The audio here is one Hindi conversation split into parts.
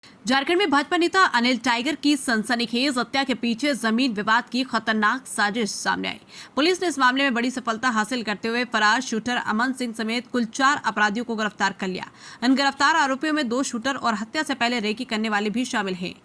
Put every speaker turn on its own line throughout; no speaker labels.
झारखंड में भाजपा नेता अनिल टाइगर की सनसनीखेज हत्या के पीछे जमीन विवाद की खतरनाक साजिश सामने आई। पुलिस ने इस मामले में बड़ी सफलता हासिल करते हुए फरार शूटर अमन सिंह समेत कुल 4 अपराधियों को गिरफ्तार कर लिया। इन गिरफ्तार आरोपियों में 2 शूटर और हत्या से पहले रेकी करने वाले भी शामिल हैं।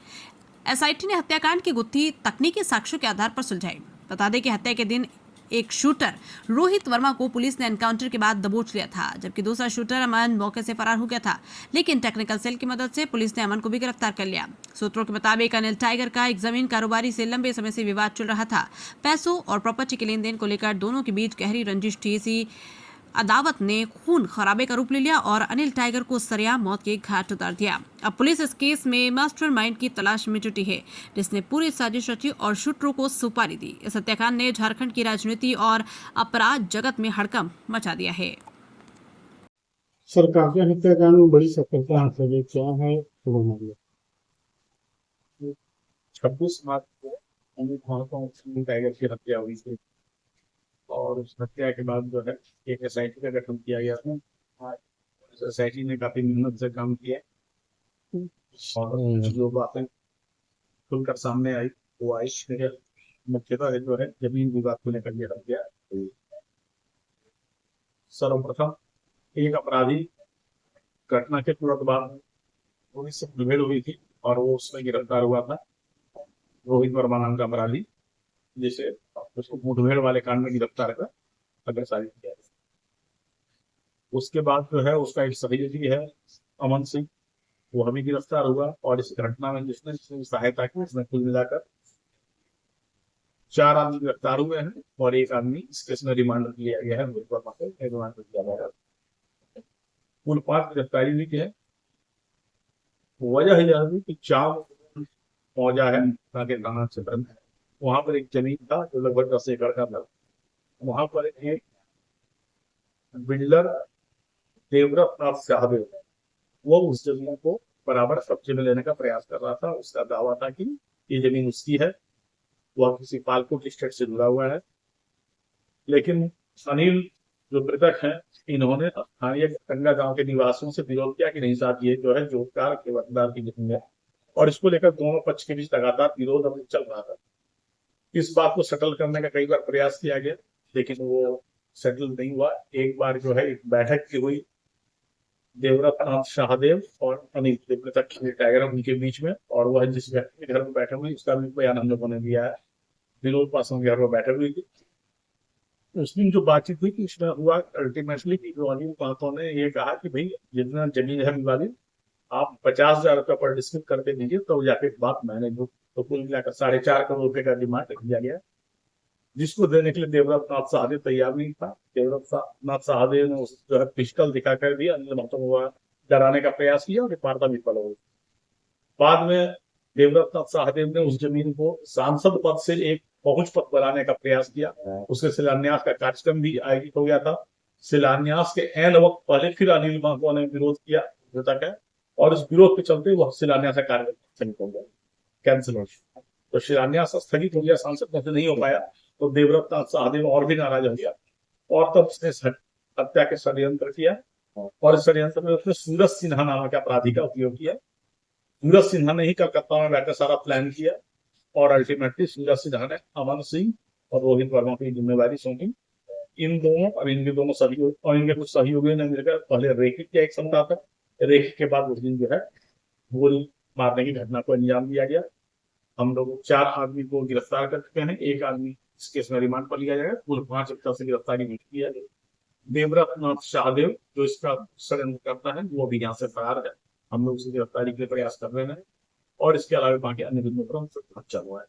एसआईटी ने हत्याकांड की गुत्थी तकनीकी साक्ष्यों के आधार पर सुलझाई। बता दें कि हत्या के दिन एक शूटर रोहित वर्मा को पुलिस ने एनकाउंटर के बाद दबोच लिया था, जबकि दूसरा शूटर अमन मौके से फरार हो गया था। लेकिन टेक्निकल सेल की मदद से पुलिस ने अमन को भी गिरफ्तार कर लिया। सूत्रों के मुताबिक अनिल टाइगर का एक जमीन कारोबारी से लंबे समय से विवाद चल रहा था। पैसों और प्रॉपर्टी के लेन देन को लेकर दोनों के बीच गहरी रंजिश थी। इसी अदावत ने खून खराबे का रूप ले लिया और अनिल टाइगर को सरेआम मौत के घाट उतार दिया। अब पुलिस इस केस में मास्टरमाइंड की तलाश में जुटी है, जिसने पूरी साजिश रची और शूटरों को सुपारी दी। इस हत्याकांड ने झारखंड की राजनीति और अपराध जगत में हड़कंप मचा दिया है।
सरकार के हत्याकांड में बड़ी सफलता हासिल है। क्या है शुभ मामला?
26 मार्च को अनिल टाइगर की हत्या हुई थी और उस हत्या के बाद जो है एक एसआईटी का गठन किया गया था। इस एसआईटी ने काफी मेहनत से काम किया और जो बातें खुलकर सामने आई वो आई मुख्यतः जो है जमीन विवाद को लेकर ये हत्या। सर्वप्रथम एक अपराधी घटना के तुरंत बाद पुलिस से मुठभेड़ हुई थी और वो उसमें गिरफ्तार हुआ था। रोहित वर्मा नाम का अपराधी, जिसे उसको मुठभेड़ वाले कांड में गिरफ्तार कर अग्रसारित किया। उसके बाद जो है उसका एक सहयोगी है अमन सिंह, वो हमें गिरफ्तार हुआ और इस घटना में जिसने सहायता की उसमें कुल मिलाकर 4 आदमी गिरफ्तार हुए हैं और एक आदमी इस केस में रिमांड लिया गया है। रिमांड लिया गया है। कुल 5 गिरफ्तारी हुई है। वजह यह है कि चाव मौजा है ताकि थाना क्षेत्र में, वहां पर एक जमीन था जो लगभग 10 एकड़ का था। वहां पर एक बिल्डर देवव्रत नाथ शाहदेव, वो उस जमीन को बराबर कब्जे में लेने का प्रयास कर रहा था। उसका दावा था कि ये जमीन उसकी है, वह किसी पालकोट स्टेट से जुड़ा हुआ है। लेकिन अनिल जो मृतक है, इन्होंने स्थानीय गंगा गांव के निवासियों से विरोध किया कि नहीं साहब, ये जो है जोतकार के वतनदार की जमीन है, और इसको लेकर दोनों पक्ष के बीच लगातार विरोध अभी चल रहा था। इस बात को सेटल करने का कई बार प्रयास किया गया, लेकिन वो सेटल नहीं हुआ। एक बार जो है एक बैठक की हुई देवव्रत नाथ शाहदेव और अनिल मृतक टाइगर उनके बीच में, और वह जिस व्यक्ति के घर में बैठे हुए उसका भी बयान हम लोगों ने दिया है। विनोद पासवान के घर में बैठक हुई थी। उस दिन जो बातचीत हुई थी उसमें हुआ अल्टीमेटली जो अनिल पासवान ने ये कहा कि भाई जितना जमीन है विवादित, आप 50,000 रुपये पर डिस्कस करके दीजिए तो जाके बात मैनेज हो। तो कुल मिलाकर 4.5 करोड़ रुपए का डिमांड दिया गया, जिसको देने के लिए देवव्रत नाथ शाहदेव तैयार नहीं था। देवव्रत नाथ शाहदेव ने जो है पिस्टल दिखाकर भी अनिल महतो को डराने का प्रयास किया और वार्ता विफल हो गई। बाद में देवव्रत नाथ शाहदेव ने उस जमीन को सांसद पद से एक पहुंच पद बनाने का प्रयास किया। उसके शिलान्यास का कार्यक्रम भी आयोजित हो गया था। शिलान्यास के एन वक्त पहले फिर अनिल महतो ने विरोध किया और इस विरोध के चलते वह शिलान्यास का कार्य स्थगित हो गया, कैंसिल हो गया। तो शिलान्यास स्थगित हो गया, सांसद पद से नहीं हो पाया, तो देवव्रत नाथ शाहदेव और भी नाराज हो गया और तब उसने हत्या के षड्यंत्र किया। और इस षड्यंत्र में उसने सूरज सिन्हा नामक अपराधी का उपयोग किया। सूरज सिन्हा ने ही कलकत्ता में बैठकर सारा प्लान किया और अल्टीमेटली सूरज सिन्हा ने अमन सिंह और रोहित वर्मा की जिम्मेवारी सौंपी। इन दोनों और इनके दोनों सहयोग और इनके कुछ सहयोगियों ने मिलकर पहले रेकी किया एक सप्ताह तक। रेकी के बाद उस दिन जो है गोली मारने की घटना को अंजाम दिया गया। हम लोग 4 आदमी को गिरफ्तार कर चुके हैं। एक आदमी इस केस में रिमांड पर लिया जाएगा। कुल 5 एक तरह से गिरफ्तारी की है। देवव्रत नाथ शाहदेव जो इसका षड्यंत्र करता है वो भी यहाँ से फरार है। हम लोग उसकी गिरफ्तारी के लिए प्रयास कर रहे हैं और इसके अलावा बाकी अन्य बिंदुओं पर चल रहा है।